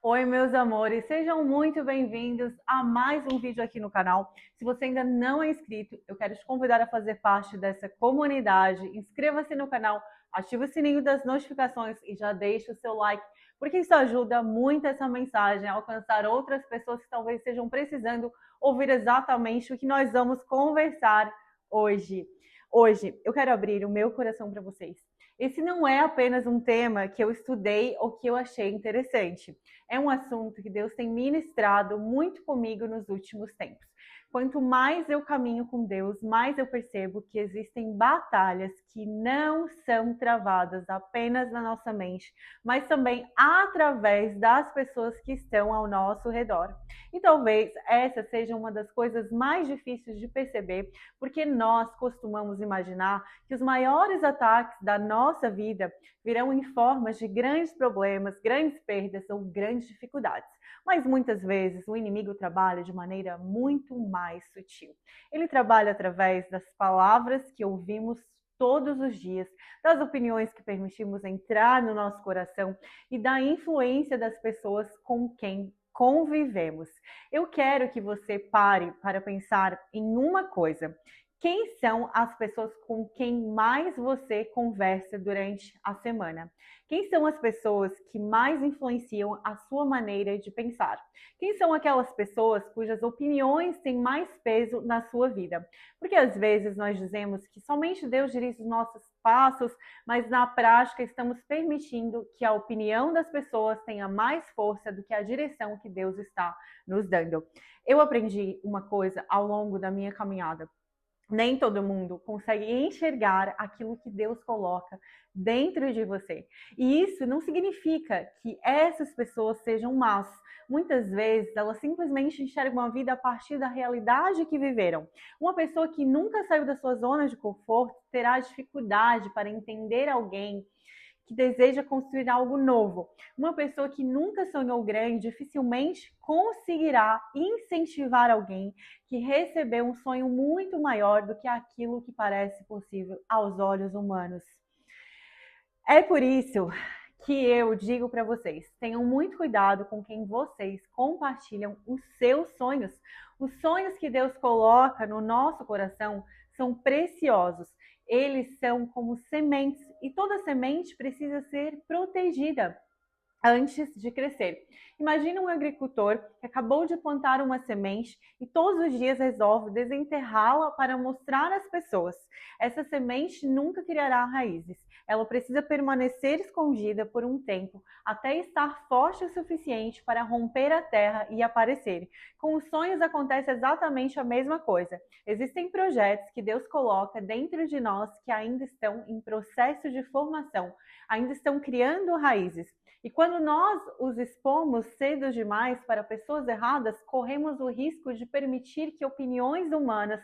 Oi, meus amores, sejam muito bem-vindos a mais um vídeo aqui no canal. Se você ainda não é inscrito, eu quero te convidar a fazer parte dessa comunidade. Inscreva-se no canal, ative o sininho das notificações e já deixe o seu like, porque isso ajuda muito essa mensagem a alcançar outras pessoas que talvez estejam precisando ouvir exatamente o que nós vamos conversar hoje. Hoje, eu quero abrir o meu coração para vocês. Esse não é apenas um tema que eu estudei ou que eu achei interessante. É um assunto que Deus tem ministrado muito comigo nos últimos tempos. Quanto mais eu caminho com Deus, mais eu percebo que existem batalhas que não são travadas apenas na nossa mente, mas também através das pessoas que estão ao nosso redor. E talvez essa seja uma das coisas mais difíceis de perceber, porque nós costumamos imaginar que os maiores ataques da nossa vida virão em formas de grandes problemas, grandes perdas ou grandes dificuldades. Mas muitas vezes o inimigo trabalha de maneira muito mais sutil. Ele trabalha através das palavras que ouvimos todos os dias, das opiniões que permitimos entrar no nosso coração e da influência das pessoas com quem convivemos. Eu quero que você pare para pensar em uma coisa. Quem são as pessoas com quem mais você conversa durante a semana? Quem são as pessoas que mais influenciam a sua maneira de pensar? Quem são aquelas pessoas cujas opiniões têm mais peso na sua vida? Porque às vezes nós dizemos que somente Deus dirige os nossos passos, mas na prática estamos permitindo que a opinião das pessoas tenha mais força do que a direção que Deus está nos dando. Eu aprendi uma coisa ao longo da minha caminhada. Nem todo mundo consegue enxergar aquilo que Deus coloca dentro de você. E isso não significa que essas pessoas sejam más. Muitas vezes elas simplesmente enxergam a vida a partir da realidade que viveram. Uma pessoa que nunca saiu da sua zona de conforto terá dificuldade para entender alguém que deseja construir algo novo. Uma pessoa que nunca sonhou grande dificilmente conseguirá incentivar alguém que recebeu um sonho muito maior do que aquilo que parece possível aos olhos humanos. É por isso que eu digo para vocês, tenham muito cuidado com quem vocês compartilham os seus sonhos. Os sonhos que Deus coloca no nosso coração são preciosos. Eles são como sementes e toda semente precisa ser protegida antes de crescer. Imagina um agricultor que acabou de plantar uma semente e todos os dias resolve desenterrá-la para mostrar às pessoas. Essa semente nunca criará raízes. Ela precisa permanecer escondida por um tempo até estar forte o suficiente para romper a terra e aparecer. Com os sonhos acontece exatamente a mesma coisa. Existem projetos que Deus coloca dentro de nós que ainda estão em processo de formação, ainda estão criando raízes. E quando nós os expomos cedo demais para pessoas erradas, corremos o risco de permitir que opiniões humanas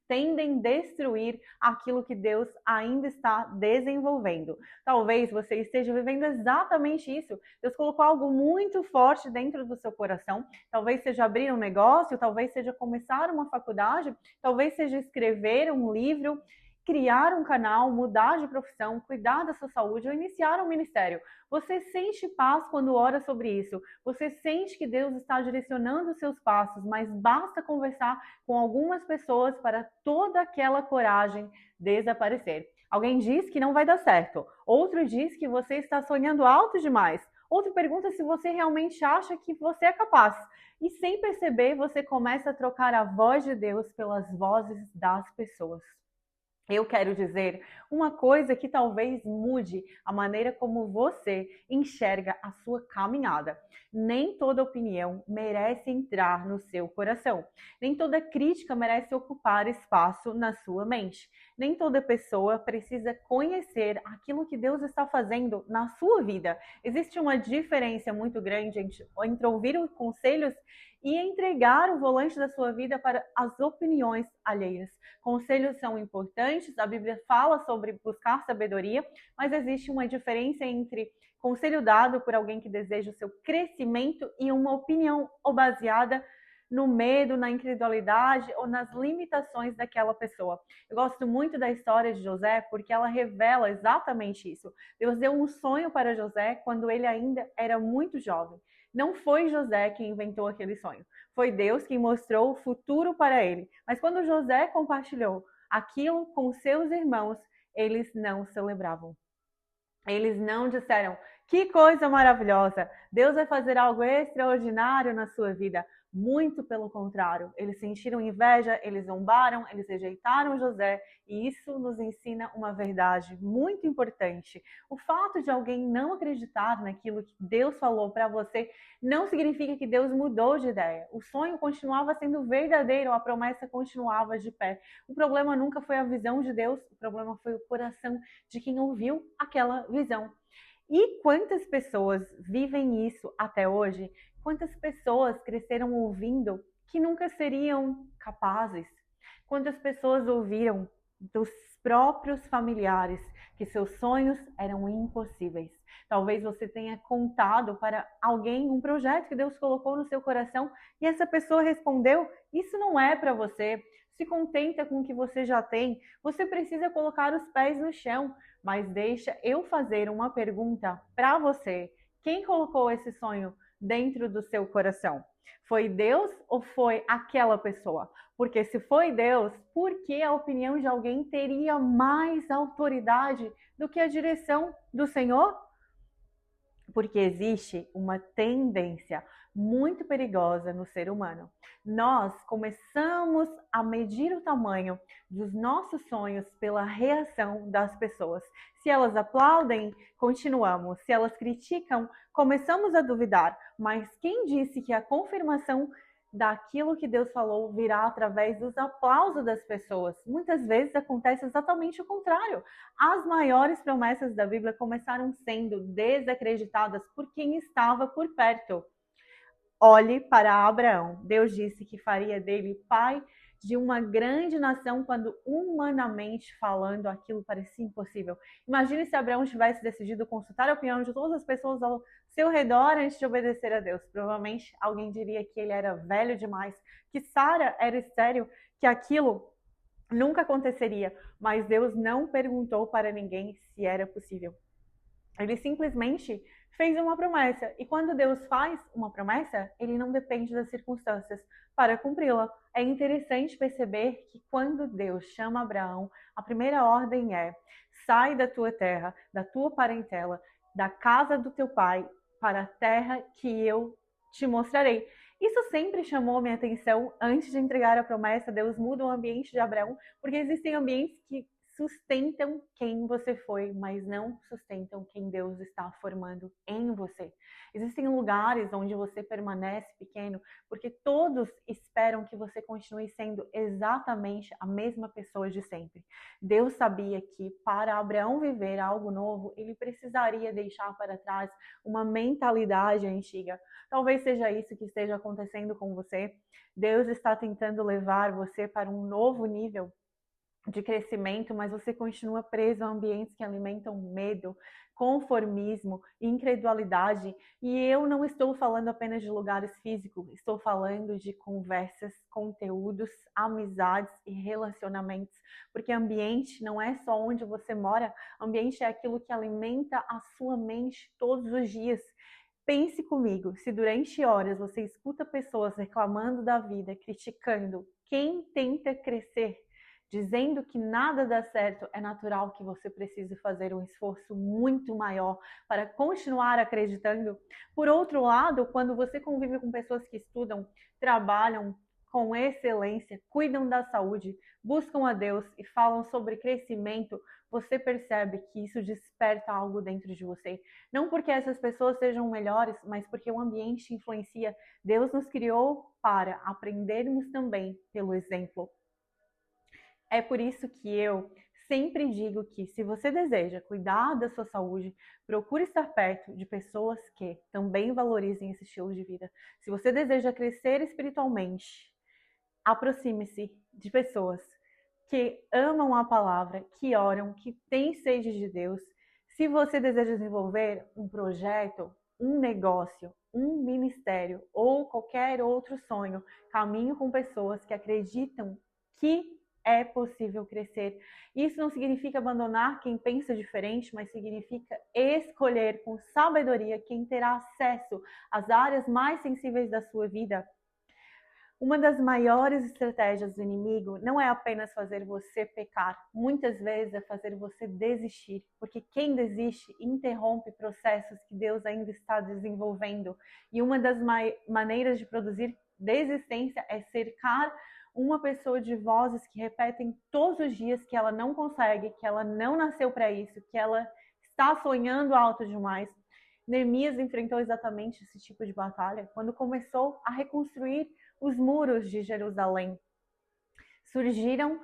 tendem a destruir aquilo que Deus ainda está desenvolvendo. Talvez você esteja vivendo exatamente isso. Deus colocou algo muito forte dentro do seu coração. Talvez seja abrir um negócio, talvez seja começar uma faculdade, talvez seja escrever um livro, criar um canal, mudar de profissão, cuidar da sua saúde ou iniciar um ministério. Você sente paz quando ora sobre isso. Você sente que Deus está direcionando os seus passos, mas basta conversar com algumas pessoas para toda aquela coragem desaparecer. Alguém diz que não vai dar certo. Outro diz que você está sonhando alto demais. Outro pergunta se você realmente acha que você é capaz. E sem perceber, você começa a trocar a voz de Deus pelas vozes das pessoas. Eu quero dizer uma coisa que talvez mude a maneira como você enxerga a sua caminhada. Nem toda opinião merece entrar no seu coração. Nem toda crítica merece ocupar espaço na sua mente. Nem toda pessoa precisa conhecer aquilo que Deus está fazendo na sua vida. Existe uma diferença muito grande entre ouvir os conselhos e entregar o volante da sua vida para as opiniões alheias. Conselhos são importantes, a Bíblia fala sobre buscar sabedoria, mas existe uma diferença entre conselho dado por alguém que deseja o seu crescimento e uma opinião baseada no medo, na incredulidade ou nas limitações daquela pessoa. Eu gosto muito da história de José porque ela revela exatamente isso. Deus deu um sonho para José quando ele ainda era muito jovem. Não foi José quem inventou aquele sonho. Foi Deus quem mostrou o futuro para ele. Mas quando José compartilhou aquilo com seus irmãos, eles não celebravam. Eles não disseram: que coisa maravilhosa, Deus vai fazer algo extraordinário na sua vida. Muito pelo contrário, eles sentiram inveja, eles zombaram, eles rejeitaram José, e isso nos ensina uma verdade muito importante. O fato de alguém não acreditar naquilo que Deus falou para você não significa que Deus mudou de ideia. O sonho continuava sendo verdadeiro, a promessa continuava de pé. O problema nunca foi a visão de Deus, o problema foi o coração de quem ouviu aquela visão. E quantas pessoas vivem isso até hoje? Quantas pessoas cresceram ouvindo que nunca seriam capazes? Quantas pessoas ouviram dos próprios familiares que seus sonhos eram impossíveis? Talvez você tenha contado para alguém um projeto que Deus colocou no seu coração e essa pessoa respondeu: isso não é para você. Se contenta com o que você já tem. Você precisa colocar os pés no chão. Mas deixa eu fazer uma pergunta para você. Quem colocou esse sonho dentro do seu coração? Foi Deus ou foi aquela pessoa? Porque se foi Deus, por que a opinião de alguém teria mais autoridade do que a direção do Senhor? Porque existe uma tendência muito perigosa no ser humano. Nós começamos a medir o tamanho dos nossos sonhos pela reação das pessoas. Se elas aplaudem, continuamos. Se elas criticam, começamos a duvidar. Mas quem disse que a confirmação daquilo que Deus falou virá através dos aplausos das pessoas? Muitas vezes acontece exatamente o contrário. As maiores promessas da Bíblia começaram sendo desacreditadas por quem estava por perto. Olhe para Abraão. Deus disse que faria dele pai de uma grande nação quando, humanamente falando, aquilo parecia impossível. Imagine se Abraão tivesse decidido consultar a opinião de todas as pessoas ao seu redor antes de obedecer a Deus. Provavelmente alguém diria que ele era velho demais, que Sara era estéril, que aquilo nunca aconteceria. Mas Deus não perguntou para ninguém se era possível. Ele simplesmente fez uma promessa. E quando Deus faz uma promessa, ele não depende das circunstâncias para cumpri-la. É interessante perceber que quando Deus chama Abraão, a primeira ordem é: sai da tua terra, da tua parentela, da casa do teu pai, para a terra que eu te mostrarei. Isso sempre chamou minha atenção. Antes de entregar a promessa, Deus muda o ambiente de Abraão, porque existem ambientes que sustentam quem você foi, mas não sustentam quem Deus está formando em você. Existem lugares onde você permanece pequeno porque todos esperam que você continue sendo exatamente a mesma pessoa de sempre. Deus sabia que para Abraão viver algo novo, ele precisaria deixar para trás uma mentalidade antiga. Talvez seja isso que esteja acontecendo com você. Deus está tentando levar você para um novo nível de crescimento, mas você continua preso a ambientes que alimentam medo, conformismo, incredulidade. E eu não estou falando apenas de lugares físicos, estou falando de conversas, conteúdos, amizades e relacionamentos. Porque ambiente não é só onde você mora, ambiente é aquilo que alimenta a sua mente todos os dias. Pense comigo, se durante horas você escuta pessoas reclamando da vida, criticando quem tenta crescer, dizendo que nada dá certo, é natural que você precise fazer um esforço muito maior para continuar acreditando. Por outro lado, quando você convive com pessoas que estudam, trabalham com excelência, cuidam da saúde, buscam a Deus e falam sobre crescimento, você percebe que isso desperta algo dentro de você. Não porque essas pessoas sejam melhores, mas porque o ambiente influencia. Deus nos criou para aprendermos também pelo exemplo. É por isso que eu sempre digo que, se você deseja cuidar da sua saúde, procure estar perto de pessoas que também valorizem esse estilo de vida. Se você deseja crescer espiritualmente, aproxime-se de pessoas que amam a palavra, que oram, que têm sede de Deus. Se você deseja desenvolver um projeto, um negócio, um ministério ou qualquer outro sonho, caminho com pessoas que acreditam que é possível crescer. Isso não significa abandonar quem pensa diferente, mas significa escolher com sabedoria quem terá acesso às áreas mais sensíveis da sua vida. Uma das maiores estratégias do inimigo não é apenas fazer você pecar, muitas vezes é fazer você desistir, porque quem desiste interrompe processos que Deus ainda está desenvolvendo. E uma das maneiras de produzir desistência é cercar uma pessoa de vozes que repetem todos os dias que ela não consegue, que ela não nasceu para isso, que ela está sonhando alto demais. Neemias enfrentou exatamente esse tipo de batalha quando começou a reconstruir os muros de Jerusalém. Surgiram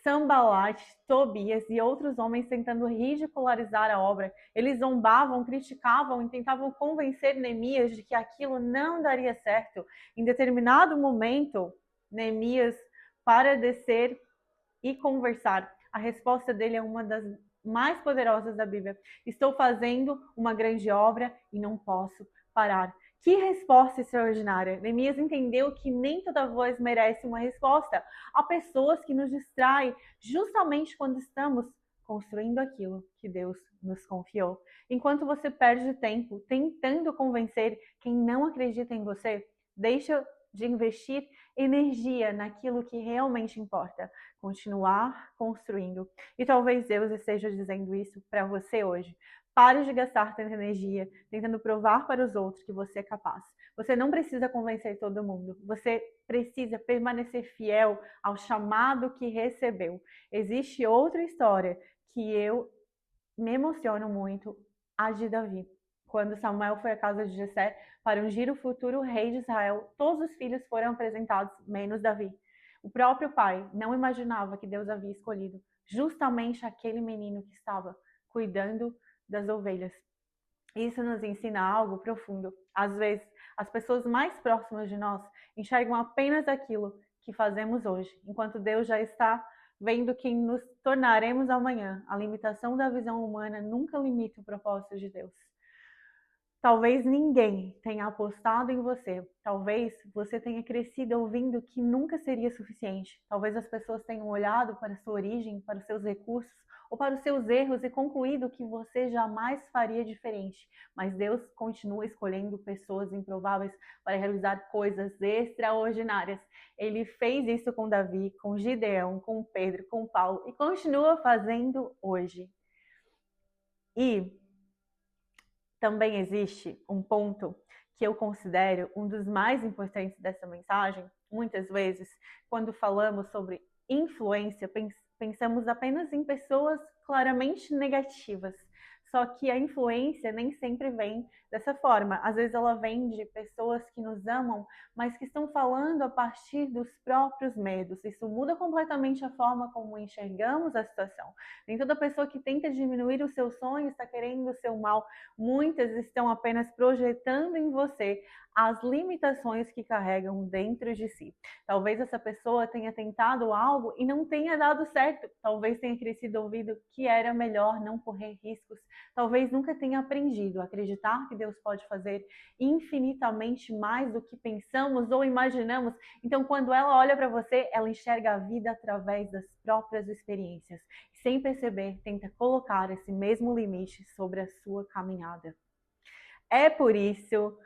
Sanbalat, Tobias e outros homens tentando ridicularizar a obra. Eles zombavam, criticavam e tentavam convencer Neemias de que aquilo não daria certo. Em determinado momento, Neemias para descer e conversar. A resposta dele é uma das mais poderosas da Bíblia. Estou fazendo uma grande obra e não posso parar. Que resposta extraordinária! Neemias entendeu que nem toda voz merece uma resposta. Há pessoas que nos distraem justamente quando estamos construindo aquilo que Deus nos confiou. Enquanto você perde tempo tentando convencer quem não acredita em você, deixa de investir energia naquilo que realmente importa. Continuar construindo. E talvez Deus esteja dizendo isso para você hoje. Pare de gastar tanta energia tentando provar para os outros que você é capaz. Você não precisa convencer todo mundo. Você precisa permanecer fiel ao chamado que recebeu. Existe outra história que eu me emociono muito, a de Davi. Quando Samuel foi à casa de Jessé para ungir o futuro rei de Israel, todos os filhos foram apresentados, menos Davi. O próprio pai não imaginava que Deus havia escolhido justamente aquele menino que estava cuidando das ovelhas. Isso nos ensina algo profundo. Às vezes, as pessoas mais próximas de nós enxergam apenas aquilo que fazemos hoje, enquanto Deus já está vendo quem nos tornaremos amanhã. A limitação da visão humana nunca limita o propósito de Deus. Talvez ninguém tenha apostado em você. Talvez você tenha crescido ouvindo que nunca seria suficiente. Talvez as pessoas tenham olhado para a sua origem, para os seus recursos ou para os seus erros e concluído que você jamais faria diferente. Mas Deus continua escolhendo pessoas improváveis para realizar coisas extraordinárias. Ele fez isso com Davi, com Gideão, com Pedro, com Paulo e continua fazendo hoje. E também existe um ponto que eu considero um dos mais importantes dessa mensagem. Muitas vezes, quando falamos sobre influência, pensamos apenas em pessoas claramente negativas. Só que a influência nem sempre vem dessa forma. Às vezes ela vem de pessoas que nos amam, mas que estão falando a partir dos próprios medos. Isso muda completamente a forma como enxergamos a situação. Nem toda pessoa que tenta diminuir o seu sonho está querendo o seu mal. Muitas estão apenas projetando em você as limitações que carregam dentro de si. Talvez essa pessoa tenha tentado algo e não tenha dado certo. Talvez tenha crescido ouvido que era melhor não correr riscos. Talvez nunca tenha aprendido a acreditar que Deus pode fazer infinitamente mais do que pensamos ou imaginamos. Então, quando ela olha para você, ela enxerga a vida através das próprias experiências. Sem perceber, tenta colocar esse mesmo limite sobre a sua caminhada. É por isso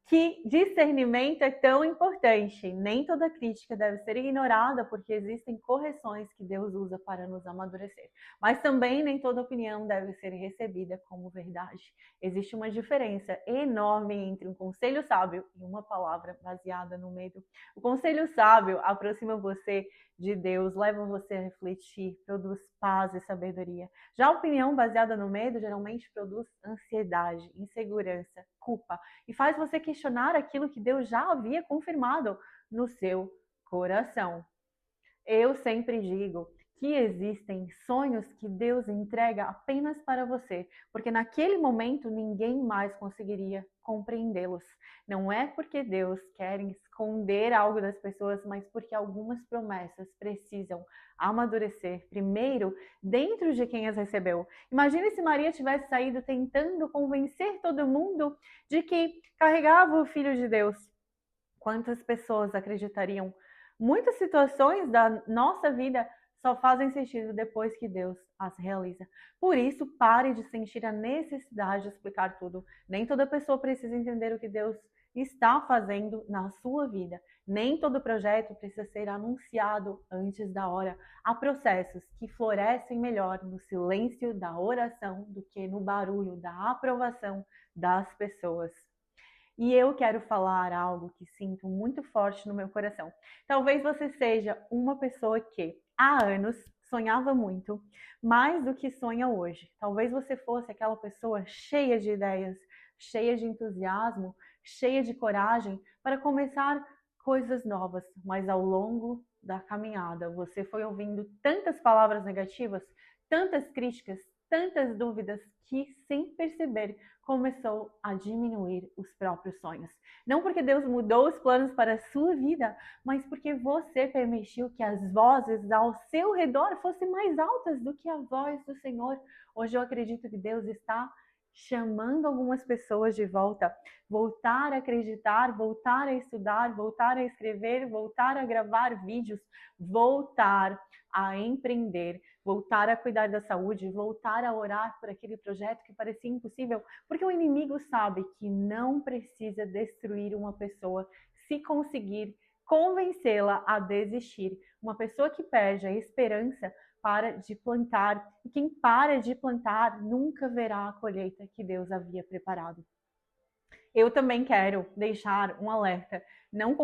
que discernimento é tão importante. Nem toda crítica deve ser ignorada, porque existem correções que Deus usa para nos amadurecer. Mas também nem toda opinião deve ser recebida como verdade. Existe uma diferença enorme entre um conselho sábio e uma palavra baseada no medo. O conselho sábio aproxima você de Deus, leva você a refletir, produz paz e sabedoria. Já a opinião baseada no medo geralmente produz ansiedade, insegurança, culpa e faz você questionar aquilo que Deus já havia confirmado no seu coração. Eu sempre digo que existem sonhos que Deus entrega apenas para você, porque naquele momento ninguém mais conseguiria compreendê-los. Não é porque Deus quer esconder algo das pessoas, mas porque algumas promessas precisam amadurecer primeiro dentro de quem as recebeu. Imagine se Maria tivesse saído tentando convencer todo mundo de que carregava o Filho de Deus. Quantas pessoas acreditariam? Muitas situações da nossa vida só fazem sentido depois que Deus as realiza. Por isso, pare de sentir a necessidade de explicar tudo. Nem toda pessoa precisa entender o que Deus está fazendo na sua vida. Nem todo projeto precisa ser anunciado antes da hora. Há processos que florescem melhor no silêncio da oração do que no barulho da aprovação das pessoas. E eu quero falar algo que sinto muito forte no meu coração. Talvez você seja uma pessoa que há anos sonhava muito, mais do que sonha hoje. Talvez você fosse aquela pessoa cheia de ideias, cheia de entusiasmo, cheia de coragem para começar coisas novas, mas ao longo da caminhada você foi ouvindo tantas palavras negativas, tantas críticas, tantas dúvidas que, sem perceber, começou a diminuir os próprios sonhos. Não porque Deus mudou os planos para a sua vida, mas porque você permitiu que as vozes ao seu redor fossem mais altas do que a voz do Senhor. Hoje eu acredito que Deus está chamando algumas pessoas de volta, voltar a acreditar, voltar a estudar, voltar a escrever, voltar a gravar vídeos, voltar a empreender, voltar a cuidar da saúde, voltar a orar por aquele projeto que parecia impossível, porque o inimigo sabe que não precisa destruir uma pessoa se conseguir convencê-la a desistir. Uma pessoa que perde a esperança para de plantar, e quem para de plantar nunca verá a colheita que Deus havia preparado. Eu também quero deixar um alerta. Não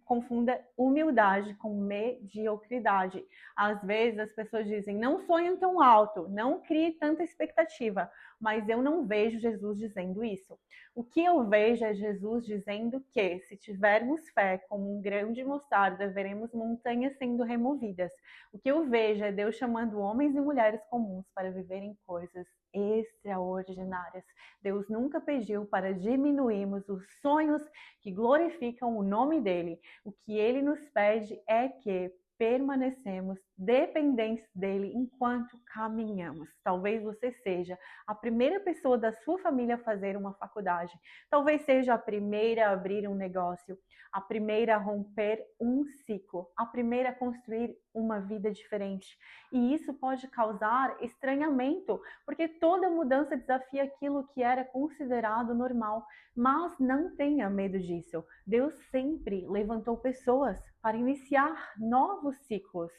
confunda humildade com mediocridade. Às vezes as pessoas dizem, não sonhem tão alto, não crie tanta expectativa, mas eu não vejo Jesus dizendo isso. O que eu vejo é Jesus dizendo que, se tivermos fé como um grão de mostarda, veremos montanhas sendo removidas. O que eu vejo é Deus chamando homens e mulheres comuns para viverem coisas extraordinárias. Deus nunca pediu para diminuirmos os sonhos que glorificam o nome dele. O que ele nos pede é que permanecemos dependentes dele enquanto caminhamos. Talvez você seja a primeira pessoa da sua família a fazer uma faculdade. Talvez seja a primeira a abrir um negócio, a primeira a romper um ciclo, a primeira a construir uma vida diferente. E isso pode causar estranhamento, porque toda mudança desafia aquilo que era considerado normal. Mas não tenha medo disso. Deus sempre levantou pessoas para iniciar novos ciclos.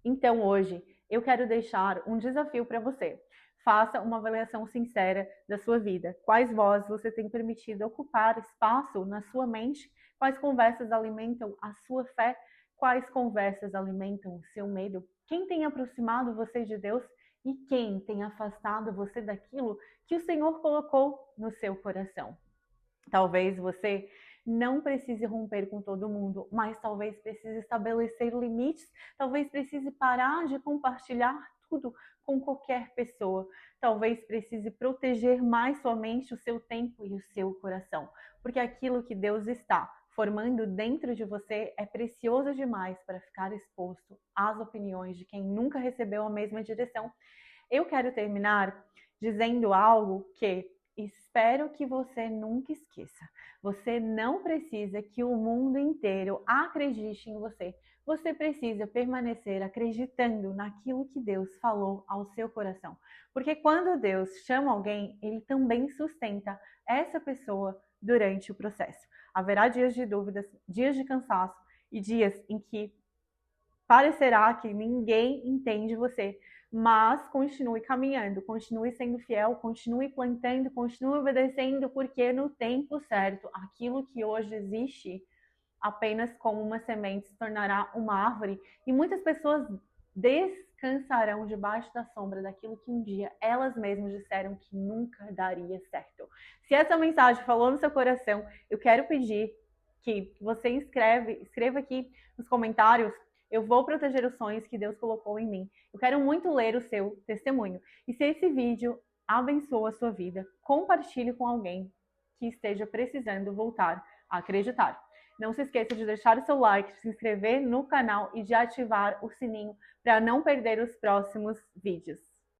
Então hoje eu quero deixar um desafio para você. Faça uma avaliação sincera da sua vida. Quais vozes você tem permitido ocupar espaço na sua mente? Quais conversas alimentam a sua fé? Quais conversas alimentam o seu medo? Quem tem aproximado você de Deus e quem tem afastado você daquilo que o Senhor colocou no seu coração? Talvez você não precise romper com todo mundo, mas talvez precise estabelecer limites, talvez precise parar de compartilhar tudo com qualquer pessoa, talvez precise proteger mais somente o seu tempo e o seu coração, porque aquilo que Deus está formando dentro de você é precioso demais para ficar exposto às opiniões de quem nunca recebeu a mesma direção. Eu quero terminar dizendo algo que espero que você nunca esqueça. Você não precisa que o mundo inteiro acredite em você. Você precisa permanecer acreditando naquilo que Deus falou ao seu coração. Porque quando Deus chama alguém, Ele também sustenta essa pessoa durante o processo. Haverá dias de dúvidas, dias de cansaço e dias em que parecerá que ninguém entende você. Mas continue caminhando, continue sendo fiel, continue plantando, continue obedecendo, porque no tempo certo, aquilo que hoje existe apenas como uma semente se tornará uma árvore e muitas pessoas descansarão debaixo da sombra daquilo que um dia elas mesmas disseram que nunca daria certo. Se essa mensagem falou no seu coração, eu quero pedir que você escreva aqui nos comentários Eu vou proteger os sonhos que Deus colocou em mim. Eu quero muito ler o seu testemunho. E se esse vídeo abençoa a sua vida, compartilhe com alguém que esteja precisando voltar a acreditar. Não se esqueça de deixar o seu like, de se inscrever no canal e de ativar o sininho para não perder os próximos vídeos.